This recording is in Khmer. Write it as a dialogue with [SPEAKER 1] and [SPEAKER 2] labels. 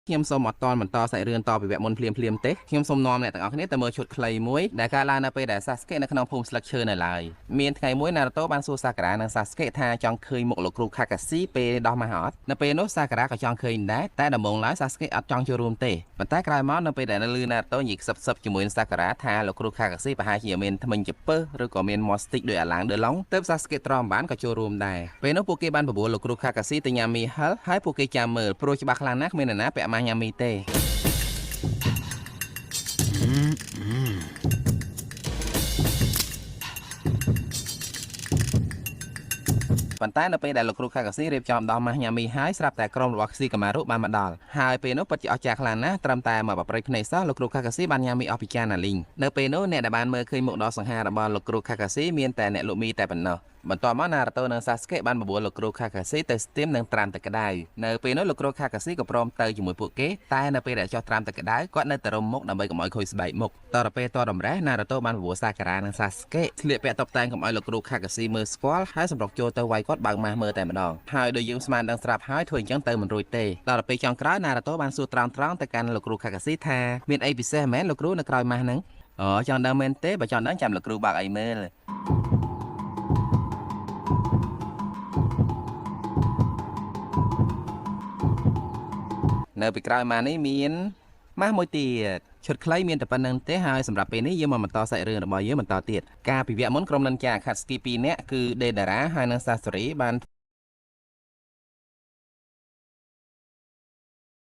[SPEAKER 1] ខ្ញុំសូមអត់តន់បន្តសាច់រឿងតពីវគ្គមុនភ្លាមទេខ្ញុំសូមនាំអ្នកទាំងអស់គ្នាទៅមើលឈុតខ្លីមួយដែលកើតឡើងនៅពេលដែល Sasuke នៅក្នុងភូមិស្លឹកឈើនៅឡើយមានថ្ងៃមួយ Naruto បានសួរ Sakura និង Sasuke ថាចង់ឃើញមុខលោកគ្រូ Kakashi ពេលដោះម៉ាស់អត់នៅពេលនោះ Sakura ក៏ចង់ឃើញដែរតែដំបូងឡើយ Sasuke អត់ចង់ចូលរួមទេប៉ុន្តែក្រោយមកនៅពេលដែលឮ Naruto និយាយខ្សឹបជាមួយនឹង Sakura ថាលោកគ្រូ Kakashi ប្រហែលជាមានថ្មិញចពើឬក៏មានមាត់ស្ទិចដោយអាឡាងដឺឡុងទើប Sasuke ទ្រាំបានក៏ចូលរួមដែរពេលនោះពួកគេបានបបួលលោកគ្រូ Kakashi ទៅញ៉ាំមីហិលហើយពួកគេចាំមើលព្រោះច្បាស់ខ្លាំងណាស់គ្មាននរណាពាក់ម៉ាស់ញ៉ាំមីទេប៉ុន្តែនៅពេលដែលលោកគ្រូ Kakashi រៀបចំដោះម៉ាស់ញ៉ាំមីហើយស្រាប់តែក្រុមរបស់ Shikamaru បានមកដល់ហើយពេលនោះពិតជាអស្ចារ្យខ្លាំងណាស់ត្រឹមតែមកប្រព្រឹត្តភ្នែកសោះលោកគ្រូ Kakashi បានញ៉ាំមីអស់ពីចានណាលីងនៅពេលនោះអ្នកដែលបានមើលឃើញមុខដ៏សង្ហារបស់លោកគ្រូ Kakashi មានតែអ្នកលក់មីតែប៉ុណ្ណោះបន្ទាប់មក Naruto និង Sasuke បានបបួលលោកគ្រូ Kakashi ទៅស្ទាមនឹងត្រាំទឹកក្តៅនៅពេលនោះលោកគ្រូ Kakashi ក៏ព្រមទៅជាមួយពួកគេតែនៅពេលដែលចុះត្រាំទឹកក្តៅគាត់នៅតែរំមុខដើម្បីកុំឲ្យខូចស្បែកមុខតទៅពេលតរំរះ Naruto បានបបួល Sakura និង Sasuke ស្លៀកពាក់តុបតែងកុំឲ្យលោកគ្រូ Kakashi មើលស្គាល់ហើយសម្រុកចូលទៅវាយគាត់បើកម៉ាស់មើលតែម្ដងហើយដោយយើងស្មានដឹងស្រាប់ហើយធ្វើអញ្ចឹងទៅមិនរួចទេដល់ទៅពេលចុងក្រោយ Naruto បានសួរត្រង់ទៅកាន់លោកគ្រូ Kakashi ថាមានអីពិសេសមែនលោកគ្រូនៅក្រោយម៉ាស់ហ្នឹងអូចង់ដឹងមែនទេបើចង់ដឹងចាំលោកគ្រូបើកអីមើលនៅពីក្រោយម៉ាស់នេះមានម៉ាស់មួយទៀតឈុតខ្លីមានតែប៉ុណ្្នឹងទេហើយសម្រាប់ពេលនេះយើងមកបន្តសាច់រឿងរបស់យើងបន្តទៀតការពិវៈមុនក្រុមនិនចា Akatsuki 2នាក់គឺ Deidara ហើយនិង Sasori បាន